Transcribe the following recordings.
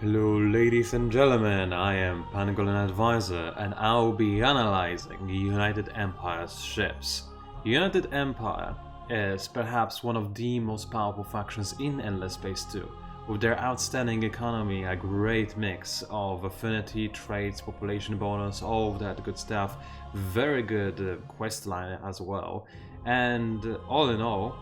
Hello ladies and gentlemen, I am Pangolin Advisor and I'll be analyzing the United Empire's ships. The United Empire is perhaps one of the most powerful factions in Endless Space 2, with their outstanding economy, a great mix of affinity, traits, population bonus, all of that good stuff, very good quest line as well, and all in all,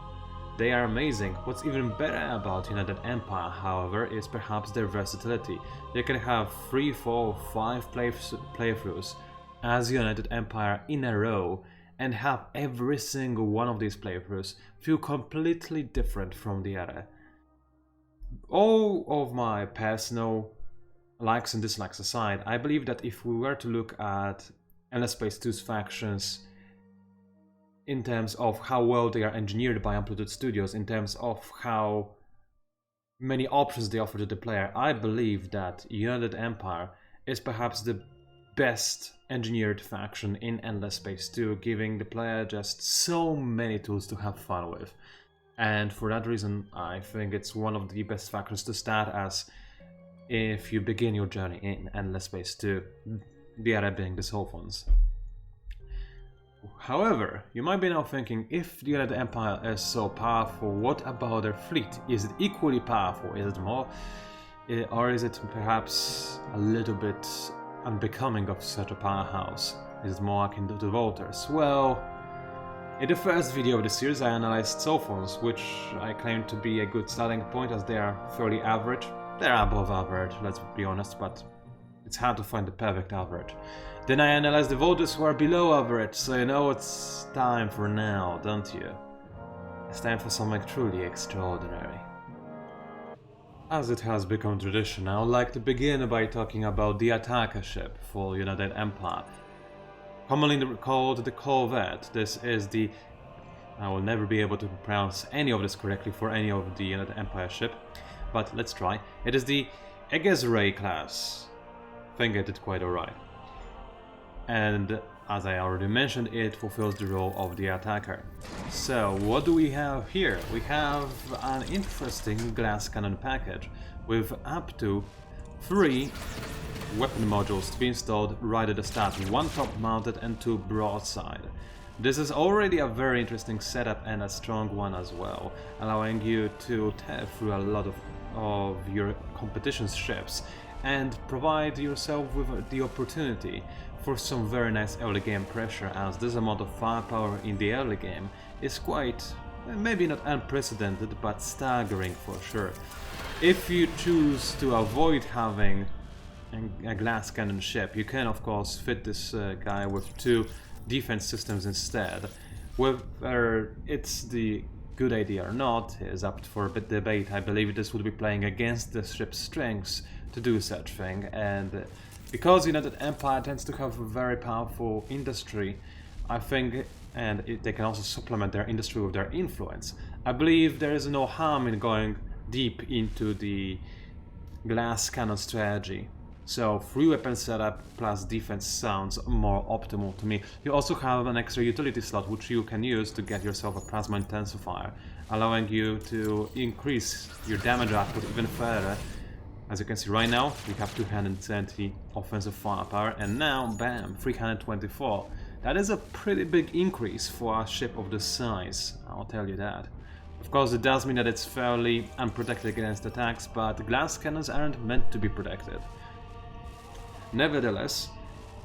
they are amazing. What's even better about United Empire, however, is perhaps their versatility. You can have 3, 4, 5 playthroughs as United Empire in a row and have every single one of these playthroughs feel completely different from the other. All of my personal likes and dislikes aside, I believe that if we were to look at Endless Space 2's factions in terms of how well they are engineered by Amplitude Studios, in terms of how many options they offer to the player, I believe that United Empire is perhaps the best engineered faction in Endless Space 2, giving the player just so many tools to have fun with. And for that reason, I think it's one of the best factions to start as if you begin your journey in Endless Space 2, the other being the Sophons. However, you might be now thinking, if the United Empire is so powerful, what about their fleet? Is it equally powerful? Is it more? Or is it perhaps a little bit unbecoming of such a powerhouse? Is it more akin to the voters? Well, in the first video of the series I analyzed Sophons, which I claim to be a good starting point as they are fairly average. They're above average, let's be honest, but it's hard to find the perfect average. Then I analyzed the voters who are below average, so you know it's time for now, don't you? It's time for something truly extraordinary. As it has become tradition, I would like to begin by talking about the attacker ship for United Empire. Commonly called the Corvette, this is the... I will never be able to pronounce any of this correctly for any of the United Empire ship, but let's try. It is the Egezrey-class. I think I did quite alright. And as I already mentioned, it fulfills the role of the attacker. So what do we have here? We have an interesting glass cannon package with up to 3 weapon modules to be installed right at the start, 1 top mounted and 2 broadside. This is already a very interesting setup and a strong one as well, allowing you to tear through a lot of your competition's ships and provide yourself with the opportunity for some very nice early game pressure, as this amount of firepower in the early game is quite, maybe not unprecedented, but staggering for sure. If you choose to avoid having a glass cannon ship, you can of course fit this guy with 2 defense systems instead. Whether it's the good idea or not is up for a bit debate. I believe this would be playing against the ship's strengths to do such thing, and because United Empire tends to have a very powerful industry, I think, and they can also supplement their industry with their influence, I believe there is no harm in going deep into the glass cannon strategy. So 3 weapon setup plus defense sounds more optimal to me. You also have an extra utility slot which you can use to get yourself a plasma intensifier, allowing you to increase your damage output even further. As you can see right now, we have 270 offensive firepower, and now, bam, 324. That is a pretty big increase for a ship of this size, I'll tell you that. Of course, it does mean that it's fairly unprotected against attacks, but glass cannons aren't meant to be protected. Nevertheless,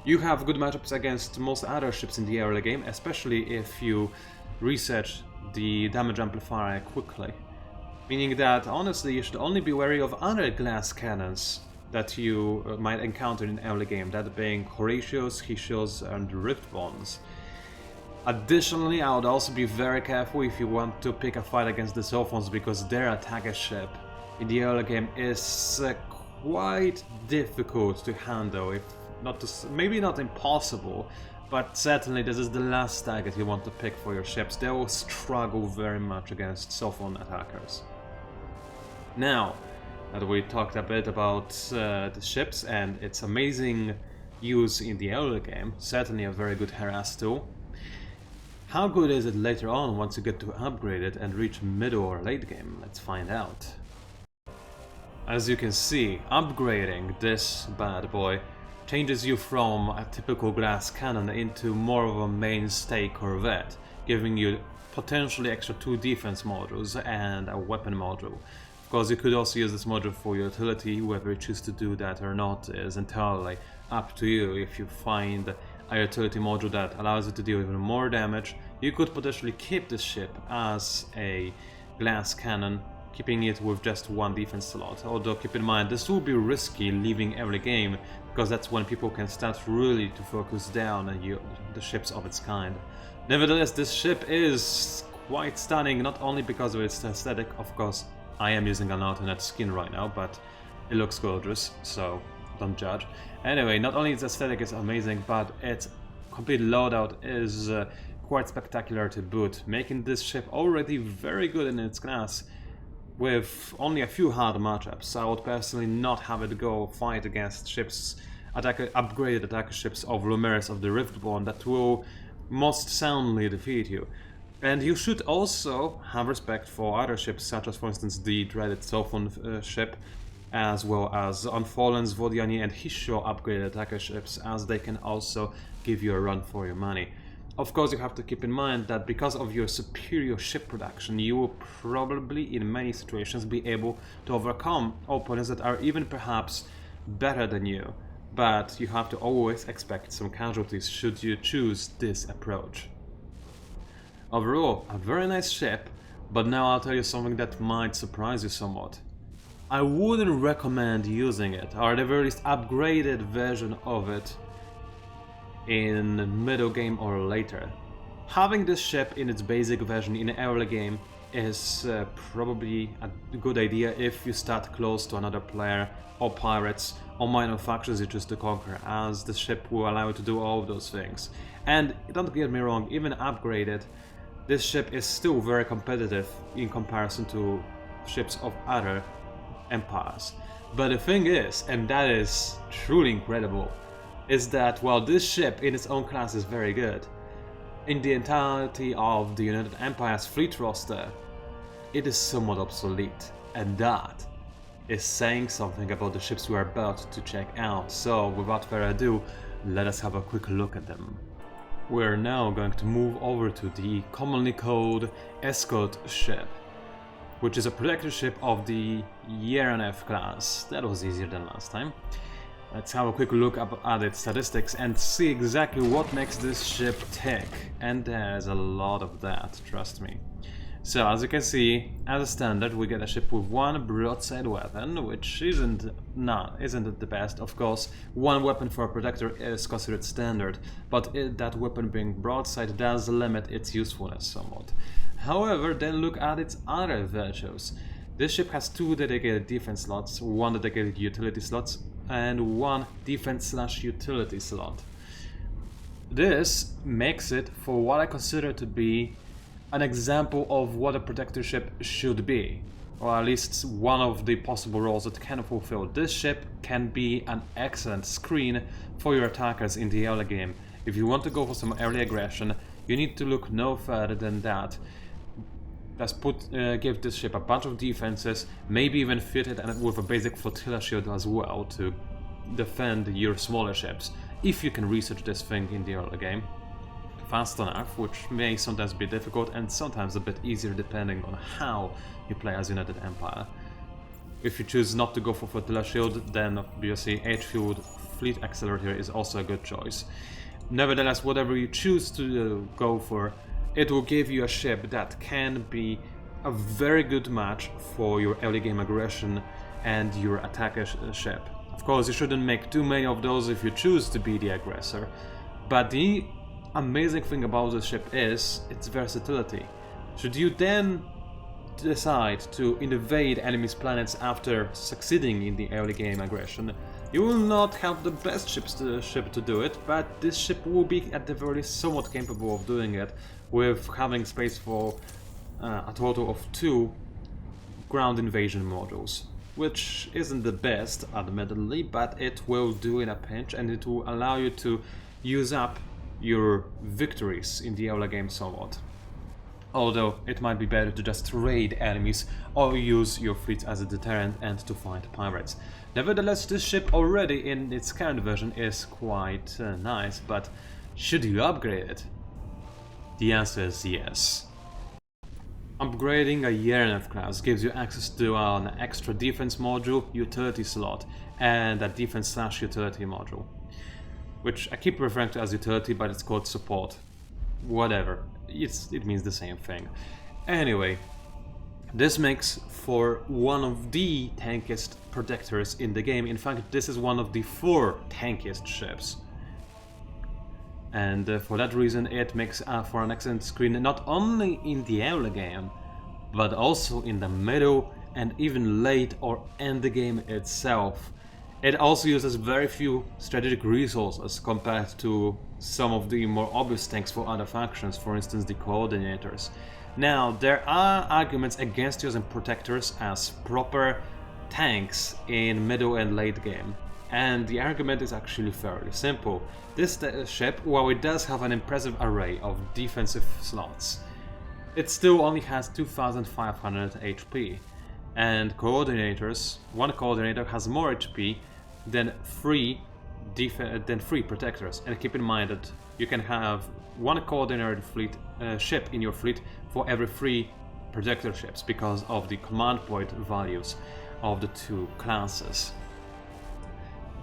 you have good matchups against most other ships in the early game, especially if you research the damage amplifier quickly. Meaning that, honestly, you should only be wary of other glass cannons that you might encounter in early game, that being Horatios, Hesios, and Riftbones. Additionally, I would also be very careful if you want to pick a fight against the Sophons, because their attacker ship in the early game is quite difficult to handle, if not to, maybe not impossible, but certainly this is the last target you want to pick for your ships. They will struggle very much against Sophon attackers. Now that we talked a bit about the ships and its amazing use in the early game, certainly a very good harass tool, how good is it later on once you get to upgrade it and reach middle or late game? Let's find out. As you can see, upgrading this bad boy changes you from a typical glass cannon into more of a mainstay Corvette, giving you potentially extra 2 defense modules and a weapon module. Of course, you could also use this module for utility. Whether you choose to do that or not is entirely up to you. If you find a utility module that allows you to deal even more damage, you could potentially keep this ship as a glass cannon, keeping it with just 1 defense slot. Although keep in mind, this will be risky leaving early game, because that's when people can start really to focus down on the ships of its kind. Nevertheless, this ship is quite stunning, not only because of its aesthetic. Of course, I am using an alternate skin right now, but it looks gorgeous, so don't judge. Anyway, not only its aesthetic is amazing, but its complete loadout is quite spectacular to boot, making this ship already very good in its class, with only a few hard matchups. I would personally not have it go fight against ships, upgraded attacker ships of Lumeris of the Riftborn that will most soundly defeat you. And you should also have respect for other ships, such as for instance the dreaded Sopron ship, as well as Unfallen's Vodiani and Hisho upgraded attacker ships, as they can also give you a run for your money. Of course, you have to keep in mind that because of your superior ship production, you will probably in many situations be able to overcome opponents that are even perhaps better than you, but you have to always expect some casualties should you choose this approach. Overall, a very nice ship, but now I'll tell you something that might surprise you somewhat. I wouldn't recommend using it, or at the very least upgraded version of it, in middle game or later. Having this ship in its basic version in early game is probably a good idea if you start close to another player, or pirates, or minor factions you choose to conquer, as the ship will allow you to do all of those things. And don't get me wrong, even upgraded, this ship is still very competitive in comparison to ships of other empires. But the thing is, and that is truly incredible, is that while this ship in its own class is very good, in the entirety of the United Empire's fleet roster, it is somewhat obsolete, and that is saying something about the ships we are about to check out. So without further ado, let us have a quick look at them. We're now going to move over to the commonly called Escort ship, which is a protector ship of the Yeraner-class. That was easier than last time. Let's have a quick look at its statistics and see exactly what makes this ship tick. And there's a lot of that, trust me. So as you can see, as a standard we get a ship with 1 broadside weapon, which isn't the best. Of course, 1 weapon for a protector is considered standard, but that weapon being broadside does limit its usefulness somewhat. However, then look at its other virtues. This ship has 2 dedicated defense slots, 1 dedicated utility slots, and 1 defense/utility slot. This makes it for what I consider to be an example of what a protector ship should be, or at least one of the possible roles it can fulfill. This ship can be an excellent screen for your attackers in the early game. If you want to go for some early aggression, you need to look no further than that. Just give this ship a bunch of defenses, maybe even fit it with a basic flotilla shield as well to defend your smaller ships, if you can research this thing in the early game fast enough, which may sometimes be difficult and sometimes a bit easier depending on how you play as United Empire. If you choose not to go for flotilla shield, then obviously H-fueled fleet accelerator is also a good choice. Nevertheless, whatever you choose to go for, it will give you a ship that can be a very good match for your early game aggression and your attacker ship. Of course, you shouldn't make too many of those if you choose to be the aggressor, but the amazing thing about this ship is its versatility. Should you then decide to invade enemies' planets after succeeding in the early game aggression, you will not have the best ship to do it, but this ship will be at the very least somewhat capable of doing it, with having space for a total of 2 ground invasion modules, which isn't the best admittedly, but it will do in a pinch, and it will allow you to use up your victories in the early game somewhat. although it might be better to just raid enemies or use your fleet as a deterrent and to fight pirates. Nevertheless, this ship already in its current version is quite nice, but should you upgrade it? The answer is yes. Upgrading a Yeraner-class gives you access to an extra defense module, utility slot, and a defense/utility module, which I keep referring to as utility, but it's called support. Whatever, it means the same thing. Anyway, this makes for one of the tankiest protectors in the game. In fact, this is one of the 4 tankiest ships. And for that reason it makes for an excellent screen not only in the early game, but also in the middle and even late or end the game itself. It also uses very few strategic resources compared to some of the more obvious tanks for other factions, for instance the coordinators. Now, there are arguments against using protectors as proper tanks in middle and late game. And the argument is actually fairly simple. This ship, while it does have an impressive array of defensive slots, it still only has 2500 HP. And coordinators, one coordinator has more HP than 3 protectors. And keep in mind that you can have one coordinator ship in your fleet for every 3 protector ships because of the command point values of the 2 classes.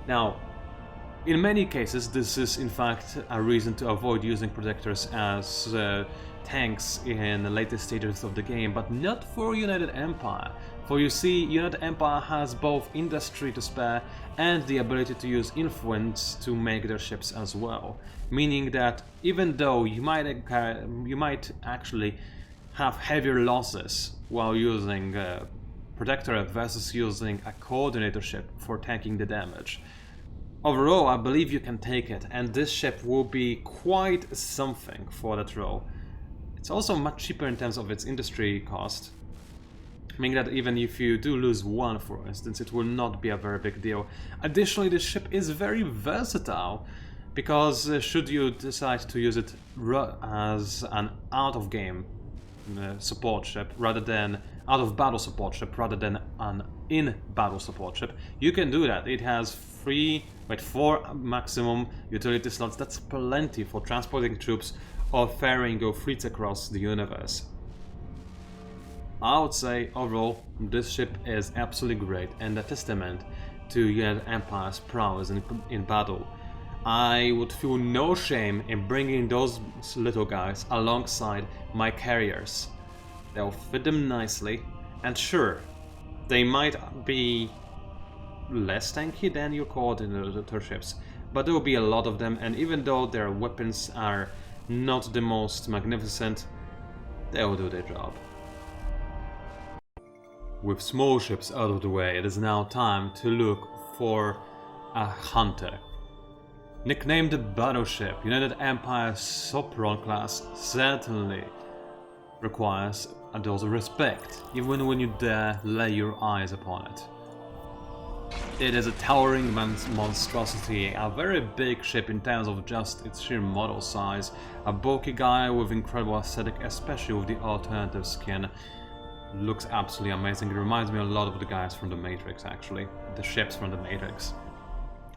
Now, in many cases this is in fact a reason to avoid using protectors as tanks in the later stages of the game, but not for United Empire. For you see, United Empire has both industry to spare and the ability to use influence to make their ships as well. Meaning that even though you might actually have heavier losses while using protector versus using a coordinator ship for tanking the damage, overall I believe you can take it, and this ship will be quite something for that role. It's also much cheaper in terms of its industry cost, meaning that even if you do lose one, for instance, it will not be a very big deal. Additionally, this ship is very versatile, because should you decide to use it as an out-of-game support ship rather than out-of-battle support ship rather than an in-battle support ship, you can do that. It has 4 maximum utility slots. That's plenty for transporting troops or ferrying your fleets across the universe. I would say overall this ship is absolutely great and a testament to United Empire's prowess in battle. I would feel no shame in bringing those little guys alongside my carriers. They'll fit them nicely, and sure, they might be less tanky than your coordinator ships, but there will be a lot of them, and even though their weapons are not the most magnificent, they will do their job. With small ships out of the way, it is now time to look for a hunter. Nicknamed the Battleship, United Empire's Sopron-class certainly requires a dose of respect, even when you dare lay your eyes upon it. It is a towering monstrosity, a very big ship in terms of just its sheer model size, a bulky guy with incredible aesthetic, especially with the alternative skin. Looks absolutely amazing. It reminds me a lot of the guys from the Matrix, actually, the ships from the Matrix.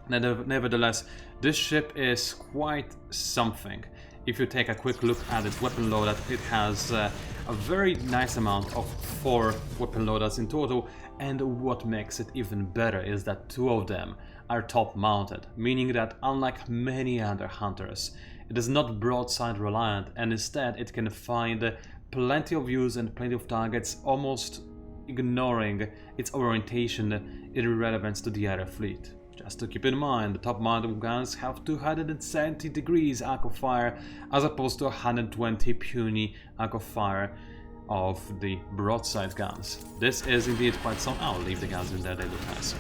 Nevertheless, this ship is quite something. If you take a quick look at its weapon loadout, it has a very nice amount of 4 weapon loadouts in total, and what makes it even better is that 2 of them are top mounted, meaning that unlike many other hunters, it is not broadside reliant, and instead it can find plenty of views and plenty of targets, almost ignoring its orientation in relevance to the other fleet. Just to keep in mind, the top-mounted guns have 270 degrees arc of fire as opposed to 120 puny arc of fire of the broadside guns. This is indeed quite some. I'll leave the guns in there, they look nice.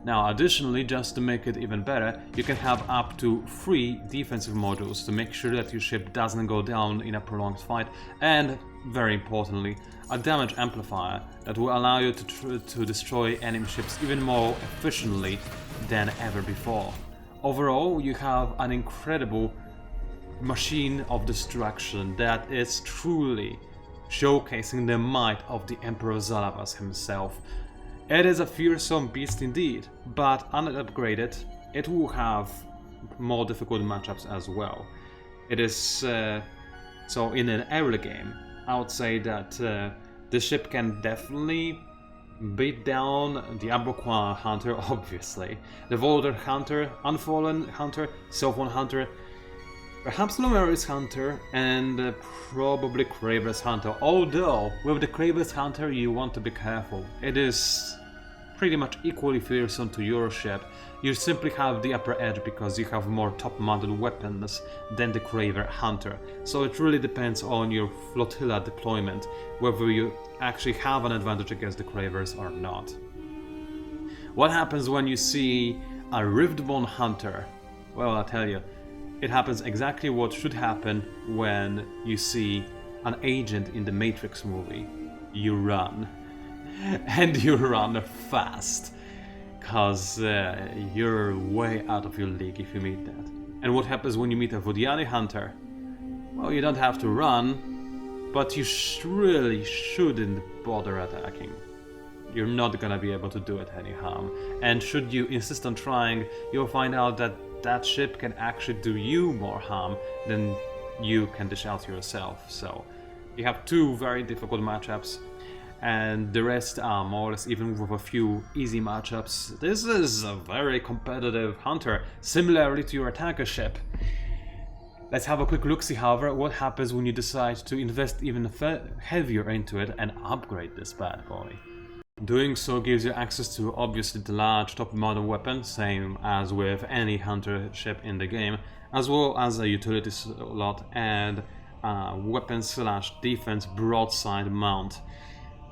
Now, additionally, just to make it even better, you can have up to 3 defensive modules to make sure that your ship doesn't go down in a prolonged fight, and, very importantly, a damage amplifier that will allow you to destroy enemy ships even more efficiently than ever before. Overall, you have an incredible machine of destruction that is truly showcasing the might of the Emperor Zelevas himself. It is a fearsome beast indeed, but unupgraded, it will have more difficult matchups as well. It is so in an early game, I would say that the ship can definitely beat down the Aberquan Hunter, obviously, the Volder Hunter, Unfallen Hunter, Sopron Hunter, perhaps Lumeris Hunter, and probably Kraber's Hunter. Although, with the Kraber's Hunter you want to be careful. It is pretty much equally fearsome to your ship. You simply have the upper edge because you have more top-mounted weapons than the Kraber Hunter. So it really depends on your flotilla deployment, whether you actually have an advantage against the Kravers or not. What happens when you see a Riftborn Hunter? Well, I'll tell you, it happens exactly what should happen when you see an agent in the Matrix movie. You run. And you run fast. Cause you're way out of your league if you meet that. And what happens when you meet a Vodiani Hunter? Well, you don't have to run, but you really shouldn't bother attacking. You're not gonna be able to do it any harm. And should you insist on trying, you'll find out that that ship can actually do you more harm than you can dish out yourself. So you have two very difficult matchups, and the rest are more or less even with a few easy matchups. This is a very competitive hunter, similarly to your attacker ship. Let's have a quick look-see, however, what happens when you decide to invest even heavier into it and upgrade this bad boy. Doing so gives you access to obviously the large top-mounted weapon, same as with any hunter ship in the game, as well as a utility slot and weapon/defense broadside mount.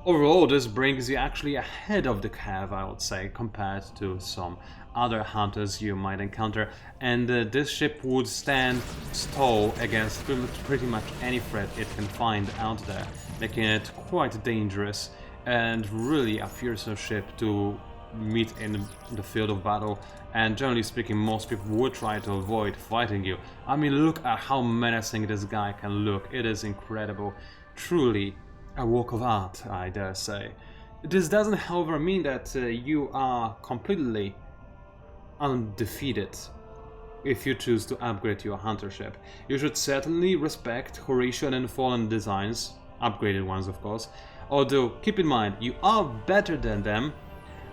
Overall, this brings you actually ahead of the Cav, I would say, compared to some other hunters you might encounter, and this ship would stand tall against pretty much any threat it can find out there, making it quite dangerous and really a fearsome ship to meet in the field of battle. And generally speaking, most people would try to avoid fighting you. I mean, look at how menacing this guy can look. It is incredible. Truly a work of art, I dare say. This doesn't, however, mean that you are completely undefeated if you choose to upgrade your hunter ship. You should certainly respect Horatian and Fallen designs, upgraded ones of course, although keep in mind, you are better than them,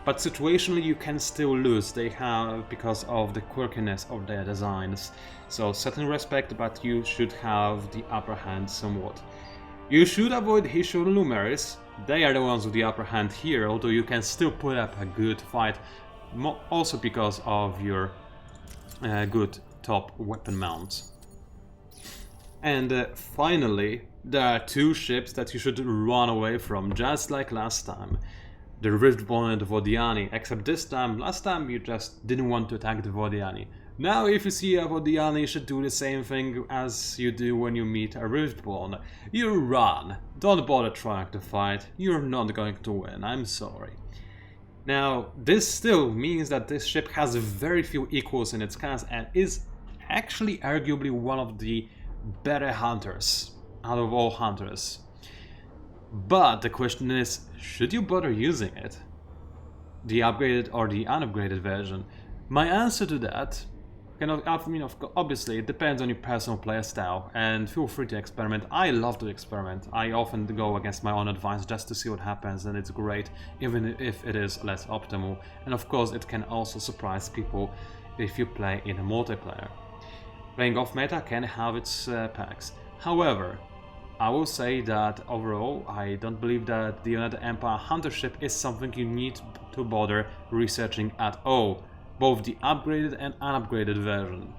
but situationally you can still lose because of the quirkiness of their designs. So certain respect, but you should have the upper hand somewhat. You should avoid Hishon and Lumeris. They are the ones with the upper hand here, although you can still put up a good fight, also because of your good top weapon mounts. And finally, there are two ships that you should run away from, just like last time. The Riftborn and the Vodiani, except this time, last time you just didn't want to attack the Vodiani. Now if you see a Vodiani, you should do the same thing as you do when you meet a Riftborn. You run. Don't bother trying to fight. You're not going to win, I'm sorry. Now, this still means that this ship has very few equals in its class and is actually arguably one of the better hunters out of all hunters. But the question is, should you bother using it? The upgraded or the unupgraded version? My answer to that, obviously it depends on your personal playstyle, and feel free to experiment. I love to experiment. I often go against my own advice just to see what happens, and it's great, even if it is less optimal. And of course it can also surprise people if you play in a multiplayer. Playing off meta can have its perks. However, I will say that overall I don't believe that the United Empire Hunter ship is something you need to bother researching at all, both the upgraded and unupgraded version.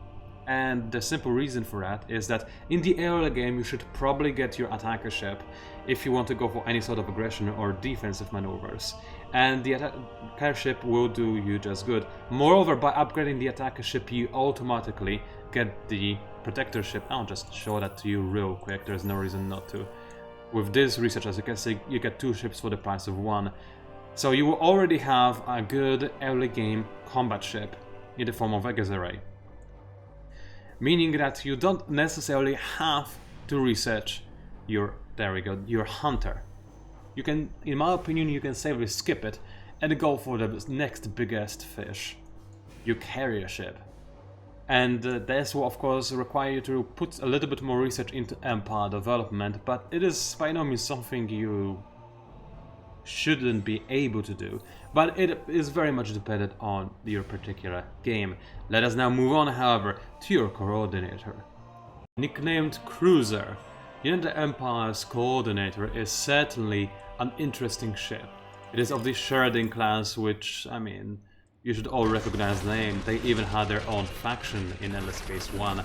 And the simple reason for that is that in the early game you should probably get your attacker ship if you want to go for any sort of aggression or defensive maneuvers, and the attacker ship will do you just good. Moreover, by upgrading the attacker ship you automatically get the protector ship. I'll just show that to you real quick, there's no reason not to. With this research, as you can see, you get two ships for the price of one. So you will already have a good early game combat ship in the form of Egezrey. meaning that you don't necessarily have to research your, there we go, your hunter. You can, in my opinion, you can safely skip it and go for the next biggest fish. You carry a ship. And this will of course require you to put a little bit more research into Empire development, but it is by no means something you shouldn't be able to do, but it is very much dependent on your particular game. Let us now move on, however, to your coordinator. Nicknamed Cruiser, United Empire's coordinator is certainly an interesting ship. It is of the Sheredyn-class, which, I mean, you should all recognize the name. They even had their own faction in LSPace 1.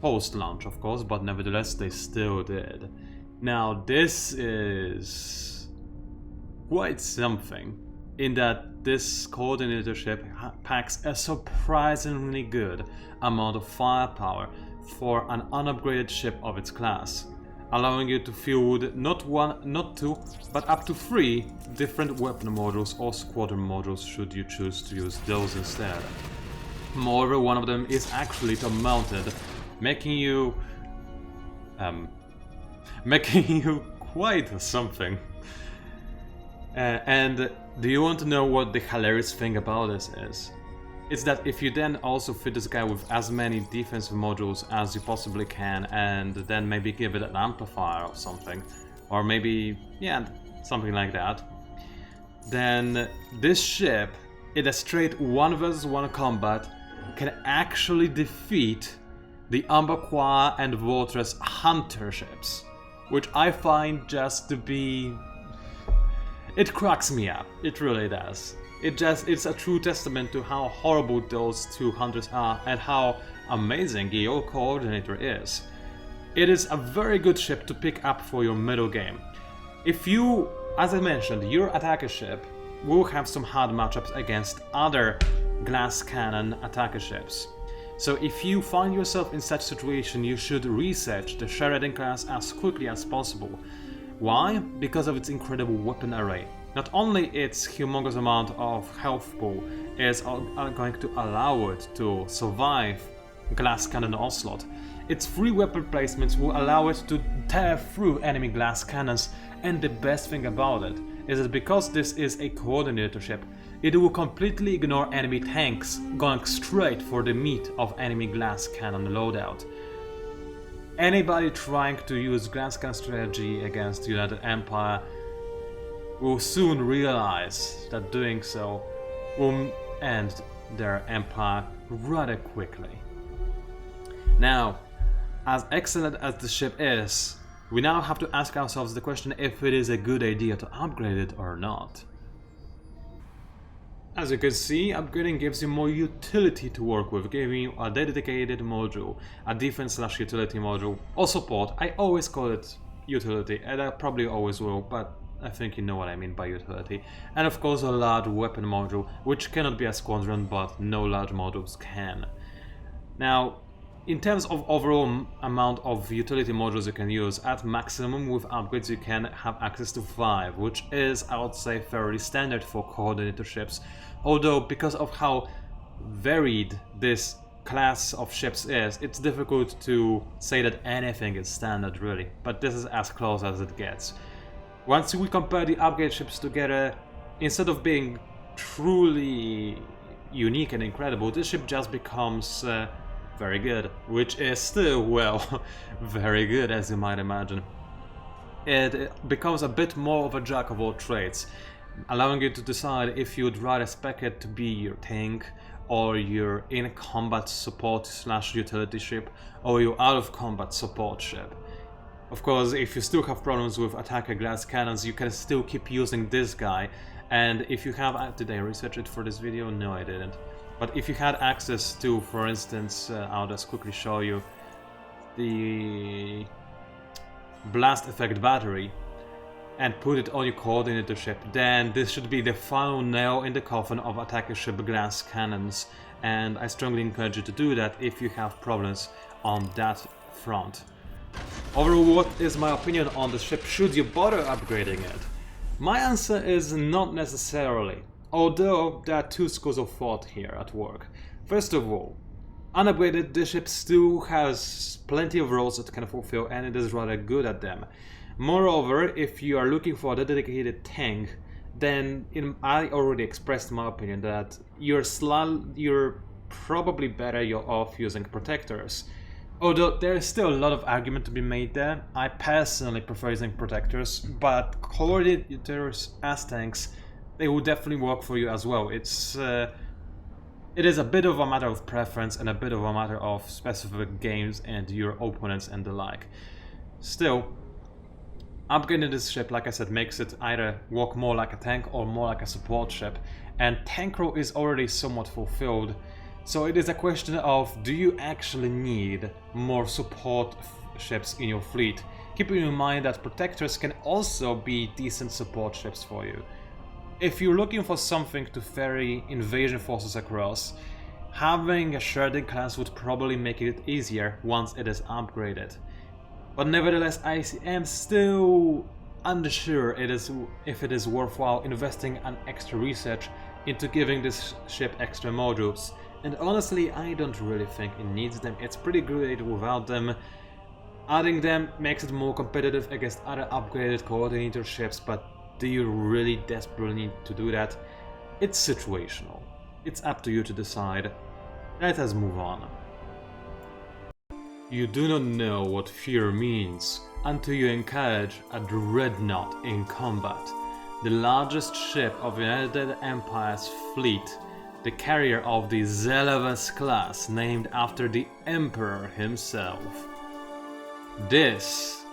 Post-launch, of course, but nevertheless they still did. Now this is quite something, in that this coordinator ship packs a surprisingly good amount of firepower for an unupgraded ship of its class, allowing you to field not one, not two, but up to 3 different weapon modules or squadron modules should you choose to use those instead. Moreover, one of them is actually top-mounted, making you quite something. And do you want to know what the hilarious thing about this is? It's that if you then also fit this guy with as many defensive modules as you possibly can, and then maybe give it an amplifier or something, or maybe, yeah, something like that, then this ship, in a straight 1 vs 1 combat, can actually defeat the Umberquois and Vortress hunter ships, which I find just to be... it cracks me up, it really does. It's a true testament to how horrible those two hunters are and how amazing your coordinator is. It is a very good ship to pick up for your middle game. If you, as I mentioned, your attacker ship will have some hard matchups against other glass cannon attacker ships. So if you find yourself in such situation, you should research the Sheredyn-class as quickly as possible. Why? Because of its incredible weapon array. Not only its humongous amount of health pool is going to allow it to survive glass cannon onslaught, its 3 weapon placements will allow it to tear through enemy glass cannons, and the best thing about it is that because this is a coordinator ship, it will completely ignore enemy tanks, going straight for the meat of enemy glass cannon loadout. Anybody trying to use glass cannon strategy against the United Empire will soon realize that doing so will end their empire rather quickly. Now, as excellent as the ship is, we now have to ask ourselves the question if it is a good idea to upgrade it or not. As you can see, upgrading gives you more utility to work with, giving you a dedicated module, a defense/utility module, or support. I always call it utility, and I probably always will, but I think you know what I mean by utility. And of course a large weapon module, which cannot be a squadron, but no large modules can. Now, in terms of overall amount of utility modules you can use, at maximum with upgrades you can have access to 5, which is, I would say, fairly standard for coordinator ships. Although, because of how varied this class of ships is, it's difficult to say that anything is standard really, but this is as close as it gets. Once we compare the upgrade ships together, instead of being truly unique and incredible, this ship just becomes very good, which is still, well, very good as you might imagine. It becomes a bit more of a jack of all trades, allowing you to decide if you'd rather spec it to be your tank, or your in-combat support/utility ship, or your out-of-combat support ship. Of course, if you still have problems with attacker glass cannons, you can still keep using this guy, and if you have... did I research it for this video? No, I didn't. But if you had access to, for instance, I'll just quickly show you, the blast effect battery, and put it on your coordinator ship, then this should be the final nail in the coffin of attacker ship glass cannons, and I strongly encourage you to do that if you have problems on that front. Overall, what is my opinion on the ship? Should you bother upgrading it? My answer is not necessarily, although there are 2 schools of thought here at work. First of all, Unupgraded, the ship still has plenty of roles it can fulfill, and it is rather good at them. Moreover, if you are looking for a dedicated tank, then I already expressed my opinion that you're probably better off using protectors. Although there is still a lot of argument to be made there, I personally prefer using protectors, but coordinators as tanks, they will definitely work for you as well. It is a bit of a matter of preference and a bit of a matter of specific games and your opponents and the like. Still, upgrading this ship, like I said, makes it either work more like a tank or more like a support ship, and tank role is already somewhat fulfilled, so it is a question of, do you actually need more support ships in your fleet? Keeping in mind that protectors can also be decent support ships for you. If you're looking for something to ferry invasion forces across, having a Sheredyn-class would probably make it easier once it is upgraded. But nevertheless, I am still unsure if it is worthwhile investing an extra research into giving this ship extra modules. And honestly, I don't really think it needs them. It's pretty great without them. Adding them makes it more competitive against other upgraded coordinator ships, but do you really desperately need to do that? It's situational. It's up to you to decide. Let us move on. You do not know what fear means until you encourage a Dreadnought in combat. The largest ship of the United Empire's fleet, the carrier of the Zelevas-class, named after the Emperor himself. This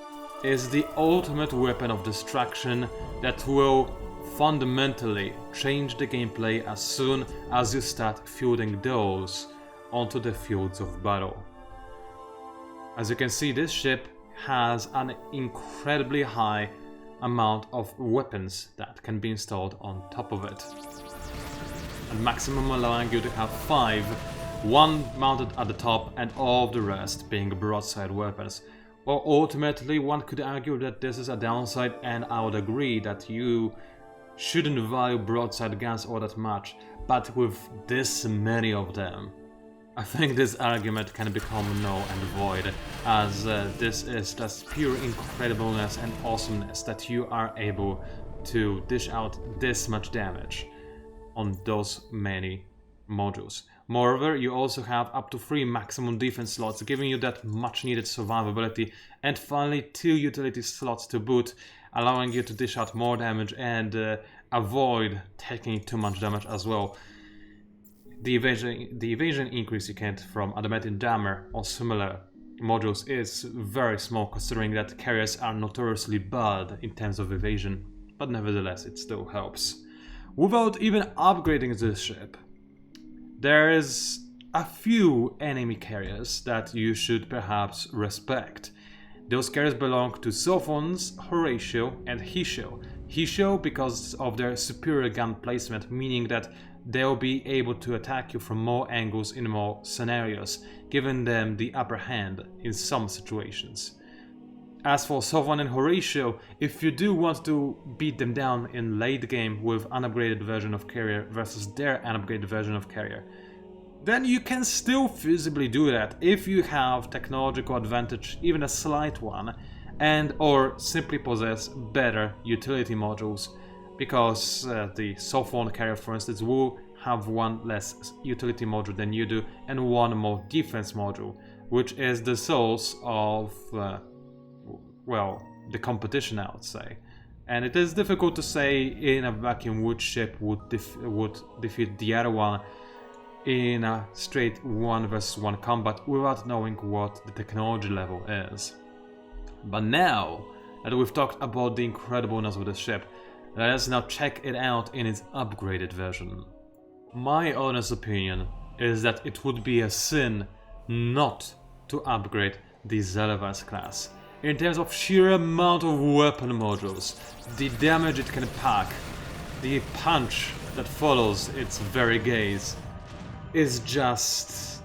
is the ultimate weapon of destruction that will fundamentally change the gameplay as soon as you start fielding those onto the fields of battle. As you can see, this ship has an incredibly high amount of weapons that can be installed on top of it. A maximum allowing you to have 5, one mounted at the top and all of the rest being broadside weapons. Well, ultimately, one could argue that this is a downside, and I would agree that you shouldn't value broadside guns all that much, but with this many of them, I think this argument can become null and void, as this is just pure incredibleness and awesomeness that you are able to dish out this much damage on those many modules. Moreover, you also have up to 3 maximum defense slots, giving you that much needed survivability, and finally 2 utility slots to boot, allowing you to dish out more damage and avoid taking too much damage as well. The evasion increase you get from adamantine jammer or similar modules is very small, considering that carriers are notoriously bad in terms of evasion, but nevertheless it still helps. Without even upgrading this ship, there is a few enemy carriers that you should perhaps respect. Those carriers belong to Sophons, Horatio and Hishio. Hishio because of their superior gun placement, meaning that they'll be able to attack you from more angles in more scenarios, giving them the upper hand in some situations. As for Sophon and Horatio, if you do want to beat them down in late game with an upgraded version of carrier versus their unupgraded version of carrier, then you can still feasibly do that if you have technological advantage, even a slight one, and or simply possess better utility modules, because the Sophon carrier, for instance, will have 1 less utility module than you do and 1 more defense module, which is the source of well, the competition, I would say. And it is difficult to say in a vacuum which ship would defeat the other one in a straight 1 versus 1 combat without knowing what the technology level is. But now that we've talked about the incredibleness of this ship, let us now check it out in its upgraded version. My honest opinion is that it would be a sin not to upgrade the Zelevas-class. In terms of sheer amount of weapon modules, the damage it can pack, the punch that follows its very gaze, is just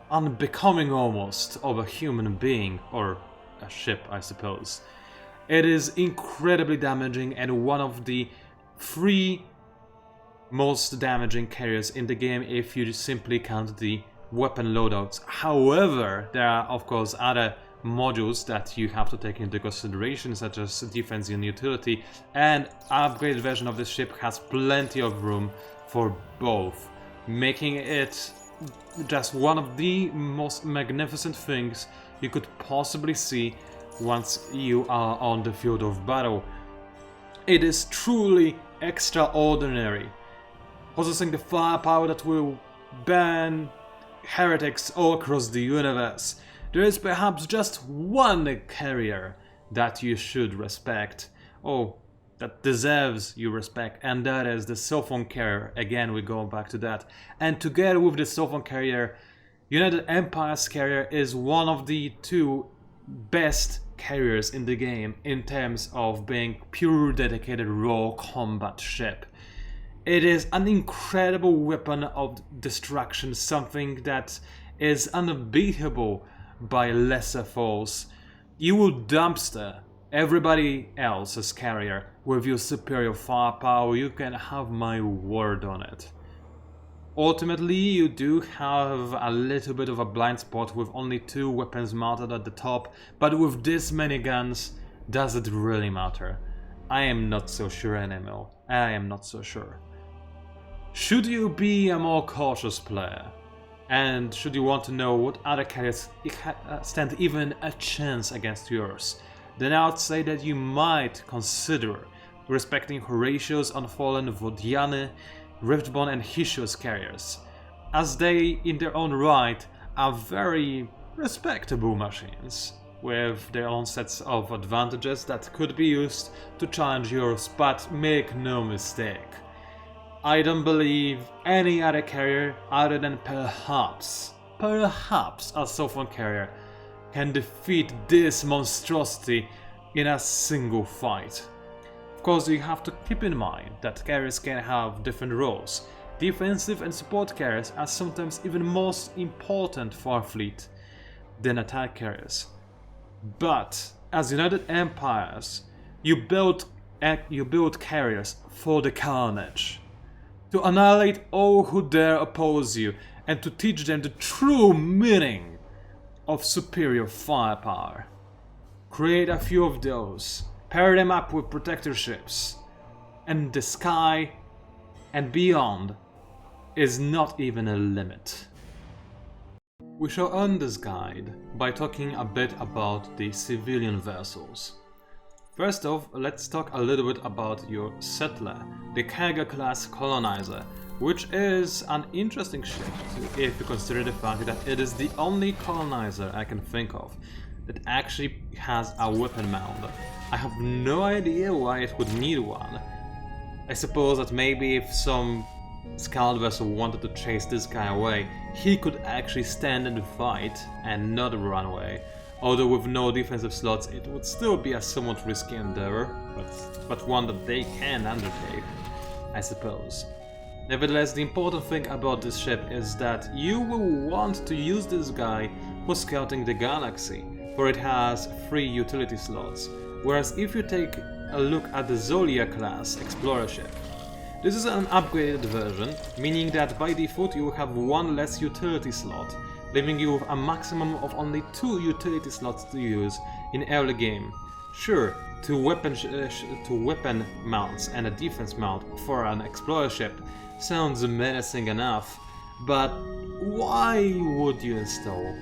unbecoming almost of a human being, or a ship I suppose. It is incredibly damaging and one of the 3 most damaging carriers in the game if you simply count the weapon loadouts. However, there are of course other modules that you have to take into consideration, such as defense and utility, and upgraded version of this ship has plenty of room for both, making it just one of the most magnificent things you could possibly see once you are on the field of battle. It is truly extraordinary, possessing the firepower that will ban heretics all across the universe. There is perhaps just one carrier that you should respect, that deserves your respect, and that is the Sopron carrier. Again, we go back to that. And together with the Sopron carrier, United Empire's carrier is one of the two best carriers in the game in terms of being pure dedicated raw combat ship. It is an incredible weapon of destruction, something that is unbeatable by lesser foes. You will dumpster everybody else's carrier with your superior firepower, you can have my word on it. Ultimately, you do have a little bit of a blind spot with only 2 weapons mounted at the top, but with this many guns, does it really matter? I am not so sure anymore. I am not so sure. Should you be a more cautious player, and should you want to know what other carriers stand even a chance against yours, then I would say that you might consider respecting Horatio's Unfallen, Vodiane, Riftborn and Hishio's carriers, as they in their own right are very respectable machines, with their own sets of advantages that could be used to challenge yours, but make no mistake, I don't believe any other carrier other than perhaps a Sopron carrier can defeat this monstrosity in a single fight. Of course, you have to keep in mind that carriers can have different roles. Defensive and support carriers are sometimes even more important for a fleet than attack carriers. But as United Empires, you build carriers for the carnage, to annihilate all who dare oppose you, and to teach them the true meaning of superior firepower. Create a few of those, pair them up with protector ships, and the sky and beyond is not even a limit. We shall end this guide by talking a bit about the civilian vessels. First off, let's talk a little bit about your settler, the Egezrey-class colonizer, which is an interesting ship if you consider the fact that it is the only colonizer I can think of that actually has a weapon mount. I have no idea why it would need one. I suppose that maybe if some scout vessel wanted to chase this guy away, he could actually stand and fight and not run away. Although with no defensive slots, it would still be a somewhat risky endeavor, but one that they can undertake, I suppose. Nevertheless, the important thing about this ship is that you will want to use this guy for scouting the galaxy, for it has 3 utility slots, whereas if you take a look at the Zelevas-class explorer ship, this is an upgraded version, meaning that by default you will have 1 less utility slot, leaving you with a maximum of only 2 utility slots to use in early game. Sure, 2 weapon mounts and a defense mount for an explorer ship sounds menacing enough, but why would you install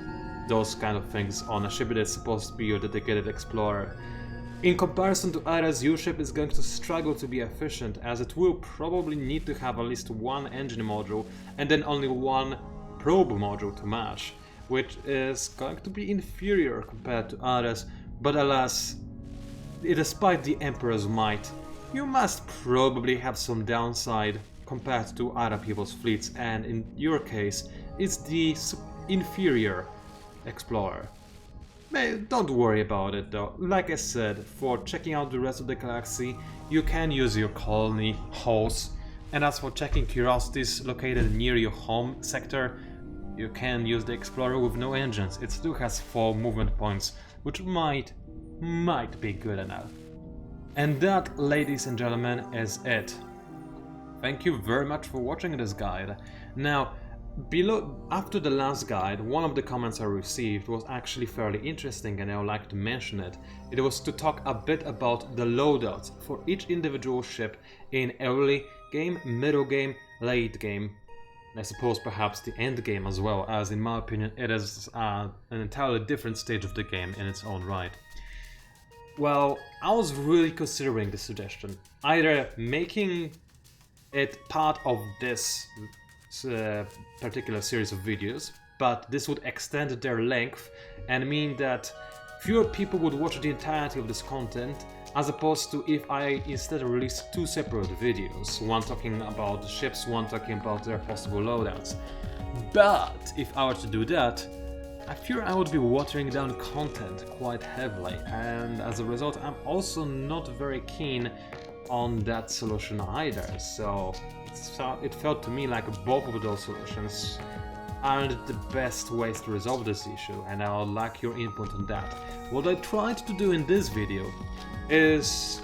those kind of things on a ship that is supposed to be your dedicated explorer? In comparison to others, your ship is going to struggle to be efficient, as it will probably need to have at least 1 engine module and then only 1 probe module to match, which is going to be inferior compared to others, but alas, despite the Emperor's might, you must probably have some downside compared to other people's fleets, and in your case, it's the inferior explorer. Don't worry about it though. Like I said, for checking out the rest of the galaxy, you can use your colony hulls, and as for checking curiosities located near your home sector, you can use the explorer with no engines. It still has 4 movement points, which might be good enough. And that, ladies and gentlemen, is it. Thank you very much for watching this guide. Now, below, after the last guide, one of the comments I received was actually fairly interesting and I would like to mention it. It was to talk a bit about the loadouts for each individual ship in early game, middle game, late game, and I suppose perhaps the end game as well, as in my opinion it is an entirely different stage of the game in its own right. Well, I was really considering this suggestion, either making it part of this particular series of videos, but this would extend their length and mean that fewer people would watch the entirety of this content, as opposed to if I instead release two separate videos, one talking about the ships, one talking about their possible loadouts. But if I were to do that, I fear I would be watering down content quite heavily, and as a result I'm also not very keen on that solution either, so it felt to me like both of those solutions aren't the best ways to resolve this issue, and I would like your input on that. What I tried to do in this video is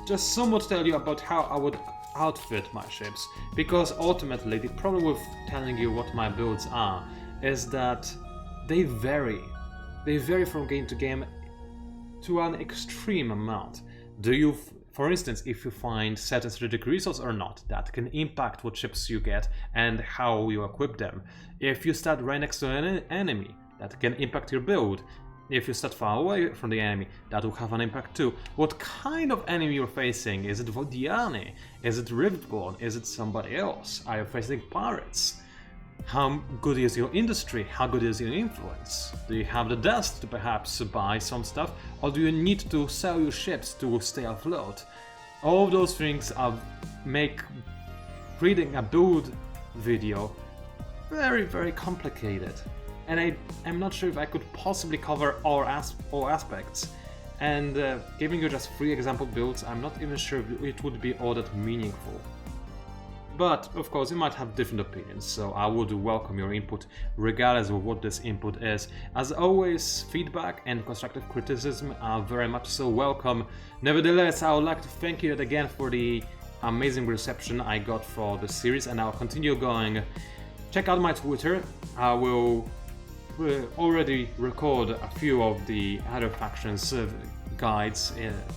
just somewhat tell you about how I would outfit my ships, because ultimately the problem with telling you what my builds are is that they vary from game to game to an extreme amount. For instance, if you find certain strategic resource or not, that can impact what ships you get and how you equip them. If you start right next to an enemy, that can impact your build. If you start far away from the enemy, that will have an impact too. What kind of enemy you're facing? Is it Vodiani? Is it Riftborn? Is it somebody else? Are you facing pirates? How good is your industry? How good is your influence? Do you have the dust to perhaps buy some stuff? Or do you need to sell your ships to stay afloat? All of those things make reading a build video very, very complicated. And I'm not sure if I could possibly cover all aspects. And giving you just 3 example builds, I'm not even sure if it would be all that meaningful. But, of course, you might have different opinions, so I would welcome your input, regardless of what this input is. As always, feedback and constructive criticism are very much so welcome. Nevertheless, I would like to thank you again for the amazing reception I got for the series, and I'll continue going. Check out my Twitter. I will already record a few of the other factions guides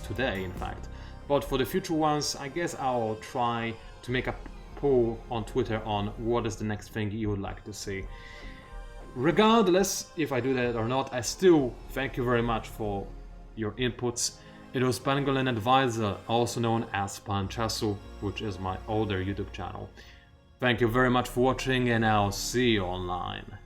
today, in fact. But for the future ones, I guess I'll try to make a poll on Twitter on what is the next thing you would like to see. Regardless if I do that or not, I still thank you very much for your inputs. It was Pangolin Advisor, also known as Panchasu, which is my older YouTube channel. Thank you very much for watching, and I'll see you online.